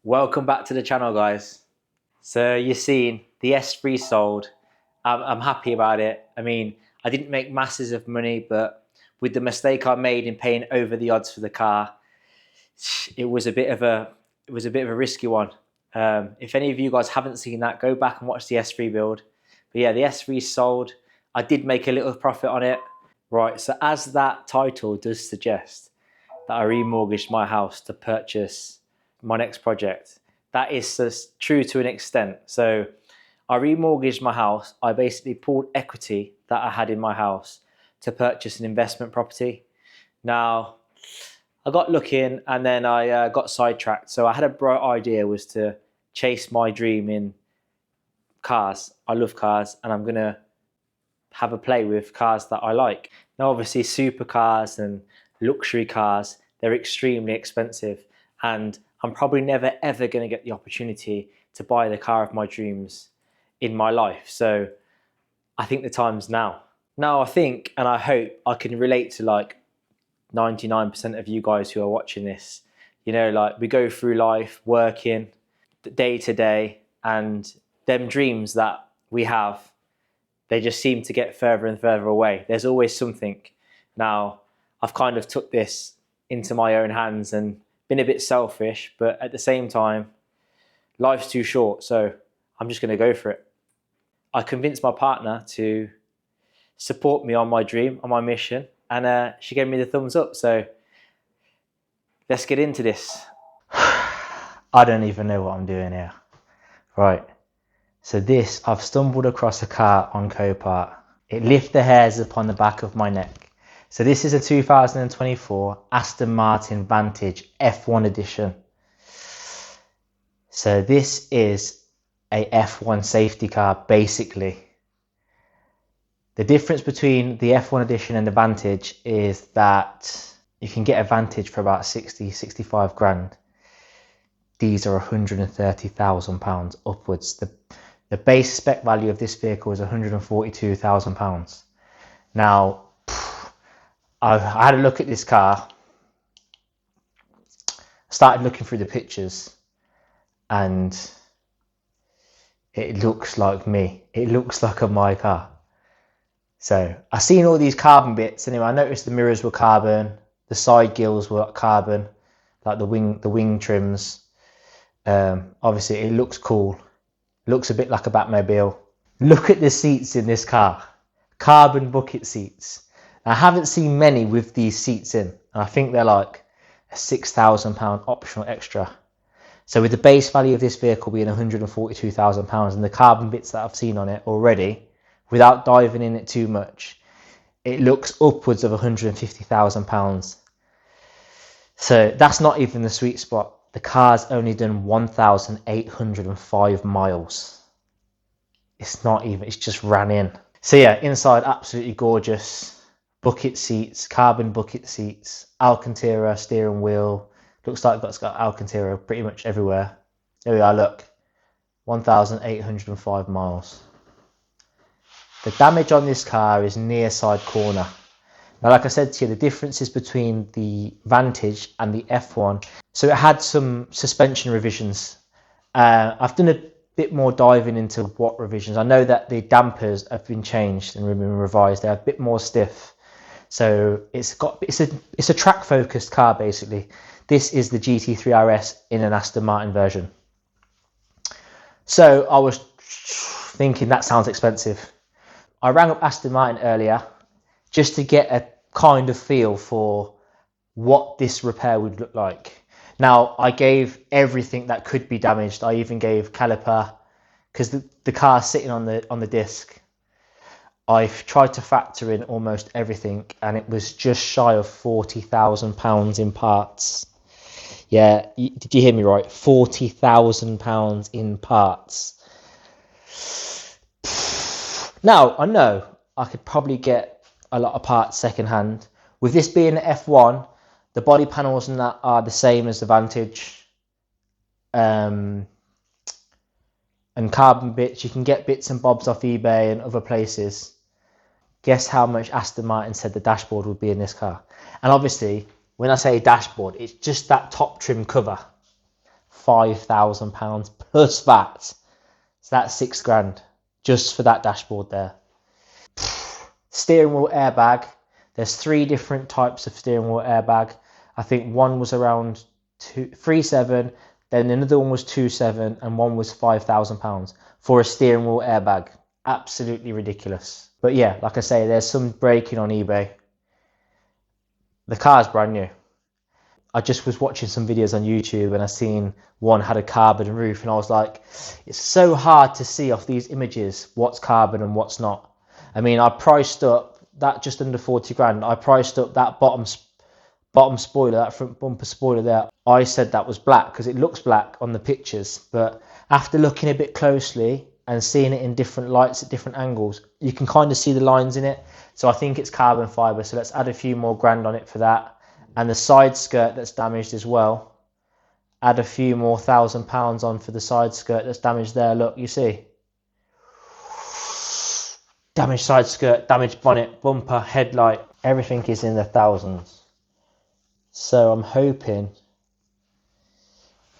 Welcome back to the channel, guys. So you've seen the S3 sold. I'm happy about it. I mean, I didn't make masses of money, but with the mistake I made in paying over the odds for the car, it was a bit of a risky one. If any of you guys haven't seen that, go back and watch the S3 build. But yeah, the S3 sold. I did make a little profit on it. Right, so as that title does suggest, that I remortgaged my house to purchase my next project. That is true to an extent. So I remortgaged my house. I basically pulled equity that I had in my house to purchase an investment property. Now, I got looking and then I got sidetracked. So I had a bright idea, was to chase my dream in cars. I love cars and I'm going to have a play with cars that I like. Now, obviously, supercars and luxury cars, they're extremely expensive, and I'm probably never ever going to get the opportunity to buy the car of my dreams in my life. So I think the time's now. Now I think, and I hope I can relate to like 99% of you guys who are watching this. You know, like we go through life working day to day, and them dreams that we have, they just seem to get further and further away. There's always something. Now, I've kind of took this into my own hands and been a bit selfish, but at the same time, life's too short, so I'm just going to go for it. I convinced my partner to support me on my dream, on my mission, and she gave me the thumbs up. So let's get into this. I don't even know what I'm doing here. Right. So this, I've stumbled across a car on Copart. It lifts the hairs upon the back of my neck. So this is a 2024 Aston Martin Vantage F1 edition. So this is a F1 safety car, basically. The difference between the F1 edition and the Vantage is that you can get a Vantage for about 65 grand. These are £130,000 upwards. The base spec value of this vehicle is £142,000. Now, I had a look at this car, started looking through the pictures, and it looks like me. It looks like my car. So I seen all these carbon bits. Anyway, I noticed the mirrors were carbon, the side gills were carbon, like the wing trims. Obviously, it looks cool. Looks a bit like a Batmobile. Look at the seats in this car. Carbon bucket seats. I haven't seen many with these seats in, and I think they're like a £6,000 optional extra. So with the base value of this vehicle being £142,000 and the carbon bits that I've seen on it already, without diving in it too much, it looks upwards of £150,000. So that's not even the sweet spot. The car's only done 1,805 miles. It's not even, it's just ran in. So yeah, inside absolutely gorgeous. Bucket seats, carbon bucket seats, Alcantara steering wheel. Looks like it's got Alcantara pretty much everywhere. There we are, look. 1,805 miles. The damage on this car is near side corner. Now, like I said to you, the differences between the Vantage and the F1. So it had some suspension revisions. I've done a bit more diving into what revisions. I know that the dampers have been changed and been revised. They're a bit more stiff. So it's a track focused car basically. This is the GT3 RS in an Aston Martin version. So I was thinking that sounds expensive. I rang up Aston Martin earlier just to get a kind of feel for what this repair would look like. Now, I gave everything that could be damaged. I even gave caliper, because the car's sitting on the disc. I've tried to factor in almost everything, and it was just shy of £40,000 in parts. Yeah, did you hear me right? £40,000 in parts. Now, I know I could probably get a lot of parts second hand. With this being an F1, the body panels and that are the same as the Vantage. And carbon bits, you can get bits and bobs off eBay and other places. Guess how much Aston Martin said the dashboard would be in this car? And obviously, when I say dashboard, it's just that top trim cover. £5,000 plus VAT. So that's £6,000 just for that dashboard there. Steering wheel airbag. There's 3 different types of steering wheel airbag. I think one was around 3,700, then another one was 2,700, and one was £5,000 for a steering wheel airbag. Absolutely ridiculous. But yeah, like I say, there's some breaking on eBay. The car's brand new. I just was watching some videos on YouTube and I seen one had a carbon roof, and I was like, it's so hard to see off these images what's carbon and what's not. I mean, I priced up that just under £40,000. I priced up that bottom spoiler, that front bumper spoiler there. I said that was black because it looks black on the pictures, but after looking a bit closely and seeing it in different lights at different angles, you can kind of see the lines in it. So I think it's carbon fibre. So let's add a few more grand on it for that. And the side skirt that's damaged as well. Add a few more £1,000 on for the side skirt that's damaged there. Look, you see. Damaged side skirt, damaged bonnet, bumper, headlight. Everything is in the thousands. So I'm hoping,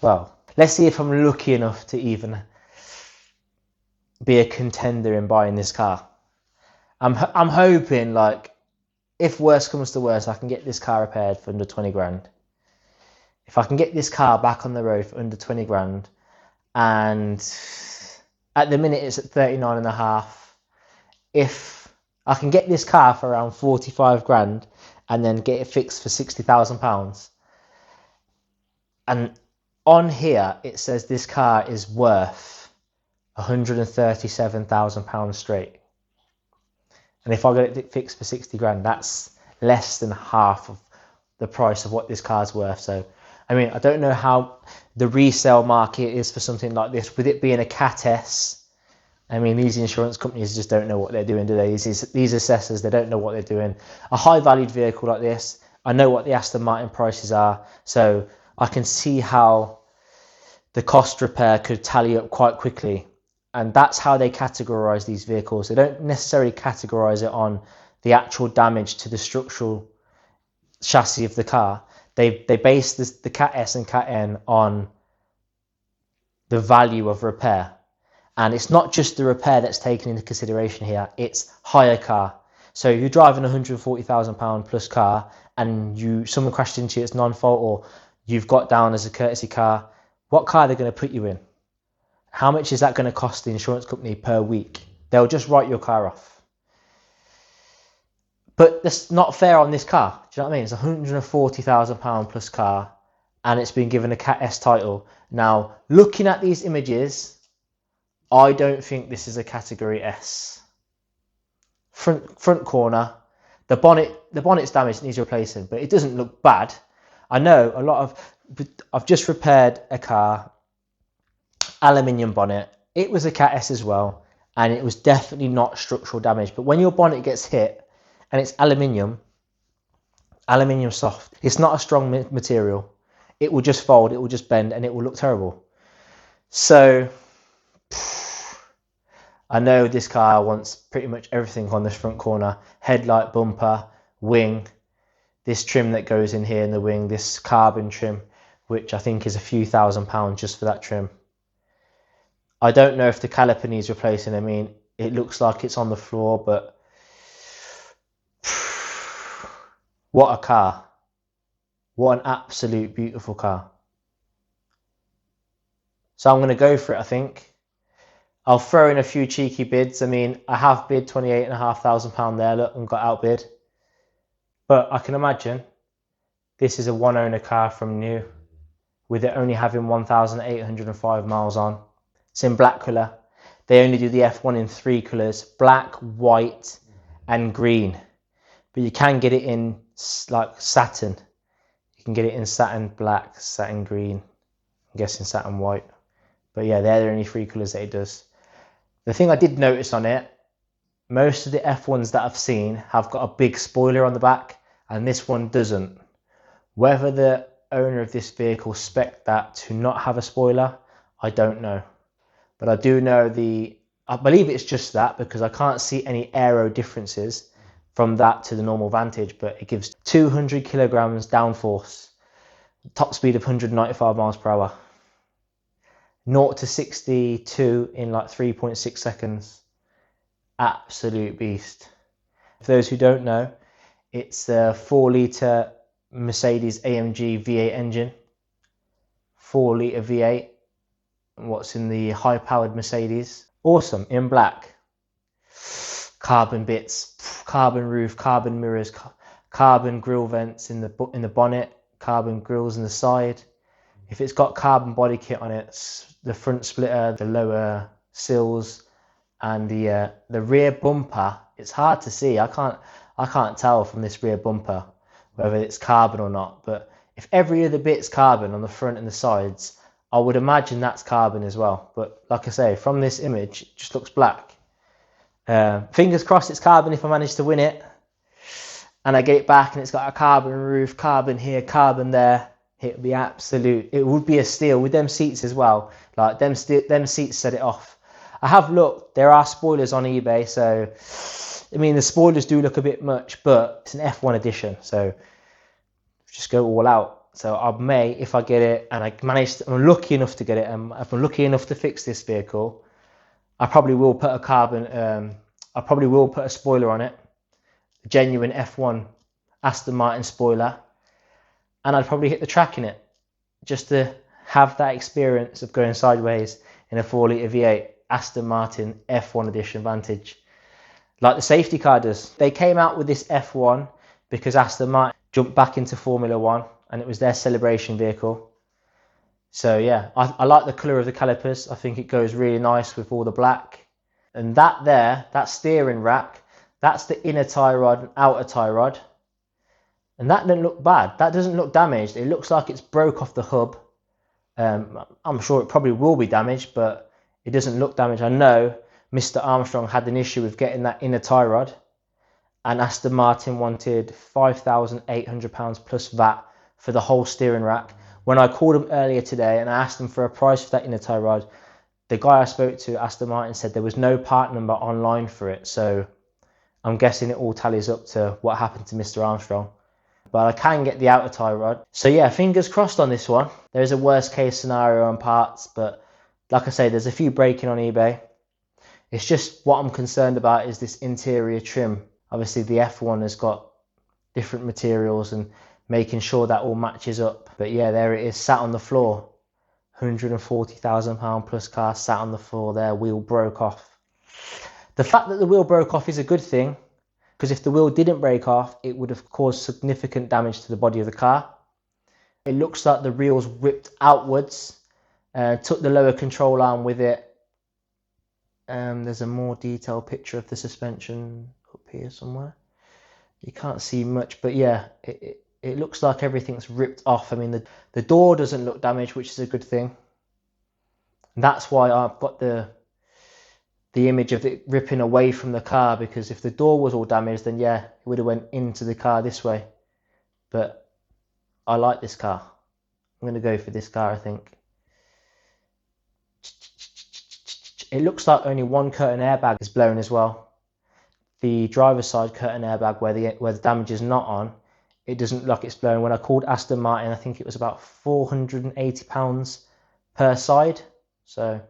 well, let's see if I'm lucky enough to even be a contender in buying this car. I'm hoping, like, if worse comes to worse, I can get this car repaired for under £20,000. If I can get this car back on the road for under £20,000, and at the minute it's at 39.5. If I can get this car for around £45,000 and then get it fixed for £60,000, and on here it says this car is worth £137,000 straight. And if I get it fixed for £60,000, that's less than half of the price of what this car's worth. So, I mean, I don't know how the resale market is for something like this. With it being a Cat S, I mean, these insurance companies just don't know what they're doing, do they? These assessors, they don't know what they're doing. A high-valued vehicle like this, I know what the Aston Martin prices are, so I can see how the cost repair could tally up quite quickly. And that's how they categorize these vehicles. They don't necessarily categorize it on the actual damage to the structural chassis of the car. They base the Cat S and Cat N on the value of repair. And it's not just the repair that's taken into consideration here, it's hire car. So you're driving a £140,000 plus car and someone crashed into you, it's non-fault, or you've got down as a courtesy car, what car are they going to put you in? How much is that going to cost the insurance company per week? They'll just write your car off. But that's not fair on this car. Do you know what I mean? It's a £140,000 plus car and it's been given a Cat S title. Now, looking at these images, I don't think this is a category S. Front corner, the bonnet's damaged, it needs replacing, but it doesn't look bad. I know I've just repaired a car, aluminium bonnet. It was a Cat S as well, and it was definitely not structural damage. But when your bonnet gets hit and it's aluminium soft, it's not a strong material. It will just fold, it will just bend, and it will look terrible. So I know this car wants pretty much everything on this front corner: headlight, bumper, wing, this trim that goes in here in the wing, this carbon trim, which I think is a few £1,000s just for that trim. I don't know if the caliper needs replacing. I mean, it looks like it's on the floor, but what a car. What an absolute beautiful car. So I'm going to go for it, I think. I'll throw in a few cheeky bids. I mean, I have bid £28,500 there, look, and got outbid. But I can imagine this is a one-owner car from new, with it only having 1,805 miles on. It's in black colour. They only do the F1 in 3 colours: black, white and green. But you can get it in like satin. You can get it in satin black, satin green, I'm guessing satin white. But yeah, they're the only 3 colours that it does. The thing I did notice on it, most of the F1s that I've seen have got a big spoiler on the back, and this one doesn't. Whether the owner of this vehicle spec'd that to not have a spoiler, I don't know. But I do know I believe it's just that, because I can't see any aero differences from that to the normal Vantage, but it gives 200 kilograms downforce, top speed of 195 miles per hour. 0 to 62 in like 3.6 seconds. Absolute beast. For those who don't know, it's a 4-litre Mercedes AMG V8 engine. 4-litre V8. What's in the high-powered Mercedes. Awesome, in black. Carbon bits, carbon roof, carbon mirrors, carbon grille vents in the bonnet, carbon grills in the side. If it's got carbon body kit on it, the front splitter, the lower sills, and the rear bumper, it's hard to see. I can't tell from this rear bumper whether it's carbon or not. But if every other bit's carbon on the front and the sides, I would imagine that's carbon as well. But like I say, from this image, it just looks black. Fingers crossed it's carbon if I manage to win it. And I get it back and it's got a carbon roof, carbon here, carbon there. It would be absolute. It would be a steal with them seats as well. Like them seats set it off. I have looked. There are spoilers on eBay, so I mean the spoilers do look a bit much, but it's an F1 edition, so just go all out. So I may, if I get it, and I'm lucky enough to get it, and if I'm lucky enough to fix this vehicle, I probably will put a carbon. I probably will put a spoiler on it, a genuine F1 Aston Martin spoiler. And I'd probably hit the track in it just to have that experience of going sideways in a 4-litre V8 Aston Martin F1 edition Vantage. Like the safety car does. They came out with this F1 because Aston Martin jumped back into Formula 1 and it was their celebration vehicle. So yeah, I like the colour of the calipers. I think it goes really nice with all the black. And that steering rack, that's the inner tie rod and outer tie rod. And that doesn't look bad. That doesn't look damaged. It looks like it's broke off the hub. I'm sure it probably will be damaged, but it doesn't look damaged. I know Mr. Armstrong had an issue with getting that inner tie rod, and Aston Martin wanted £5,800 plus VAT for the whole steering rack. When I called him earlier today and I asked him for a price for that inner tie rod, the guy I spoke to, Aston Martin, said there was no part number online for it. So I'm guessing it all tallies up to what happened to Mr. Armstrong. But I can get the outer tie rod. So yeah, fingers crossed on this one. There is a worst case scenario on parts, but like I say, there's a few breaking on eBay. It's just what I'm concerned about is this interior trim. Obviously the F1 has got different materials and making sure that all matches up. But yeah, there it is, sat on the floor. £140,000 plus car sat on the floor there, wheel broke off. The fact that the wheel broke off is a good thing, because if the wheel didn't break off, it would have caused significant damage to the body of the car. It looks like the reels ripped outwards, took the lower control arm with it. There's a more detailed picture of the suspension up here somewhere. You can't see much, but yeah, it looks like everything's ripped off. I mean, the door doesn't look damaged, which is a good thing. And that's why I've got the image of it ripping away from the car, because if the door was all damaged, then yeah, it would have went into the car this way. But I like this car. I'm going to go for this car, I think. It looks like only one curtain airbag is blown as well. The driver's side curtain airbag where the damage is not on, it doesn't look like it's blown. When I called Aston Martin, I think it was about £480 per side. So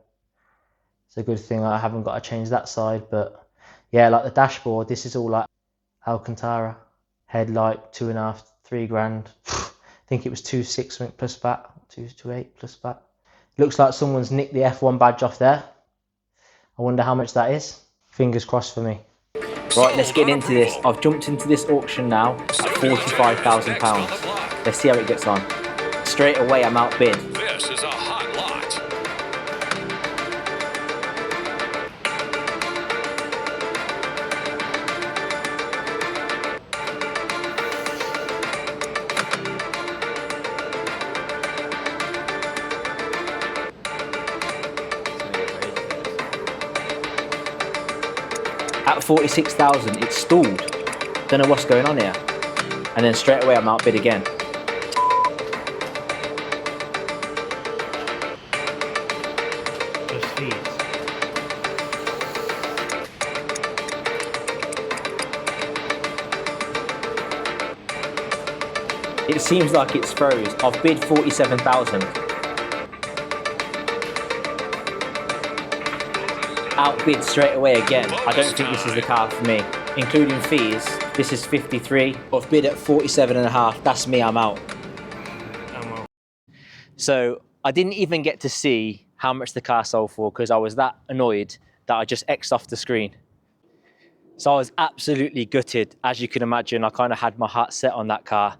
it's a good thing I haven't got to change that side. But yeah, like the dashboard, this is all like Alcantara. Headlight, 2.5, 3 grand. I think it was 2.6 plus VAT, 2.8 plus VAT. Looks like someone's nicked the F1 badge off there. I wonder how much that is. Fingers crossed for me. Right, let's get into this. I've jumped into this auction now at £45,000. Let's see how it gets on. Straight away, I'm outbid. This is a hot lot. At 46,000, it's stalled. Don't know what's going on here. And then straight away I'm outbid again. Just fees. It seems like it's froze. I've bid 47,000. outbid straight away again. I don't think this is the car for me. Including fees, this is 53. I've bid at 47.5. That's me, I'm out. So I didn't even get to see how much the car sold for because I was that annoyed that I just X'd off the screen. So I was absolutely gutted. As you can imagine, I kind of had my heart set on that car.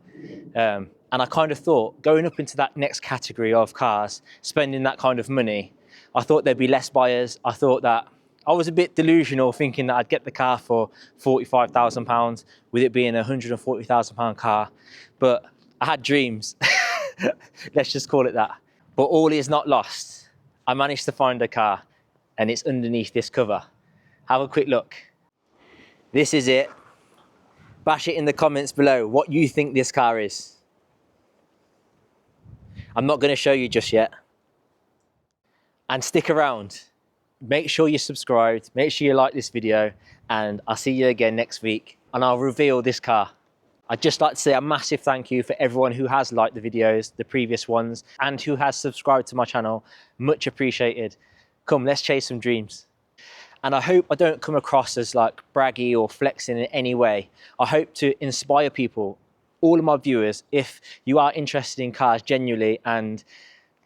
And I kind of thought, going up into that next category of cars, spending that kind of money, I thought there'd be less buyers. I thought that I was a bit delusional thinking that I'd get the car for £45,000 with it being a £140,000 car. But I had dreams. Let's just call it that. But all is not lost. I managed to find a car and it's underneath this cover. Have a quick look. This is it. Bash it in the comments below what you think this car is. I'm not going to show you just yet. And stick around. Make sure you're subscribed. Make sure you like this video. And I'll see you again next week. And I'll reveal this car. I'd just like to say a massive thank you for everyone who has liked the videos, the previous ones, and who has subscribed to my channel. Much appreciated. Come, let's chase some dreams. And I hope I don't come across as like braggy or flexing in any way. I hope to inspire people, all of my viewers, if you are interested in cars genuinely and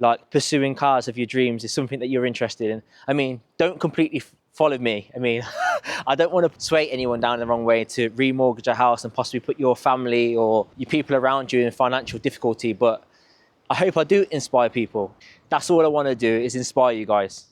like pursuing cars of your dreams is something that you're interested in. I mean, don't completely follow me. I mean, I don't want to sway anyone down the wrong way to remortgage a house and possibly put your family or your people around you in financial difficulty, but I hope I do inspire people. That's all I want to do is inspire you guys.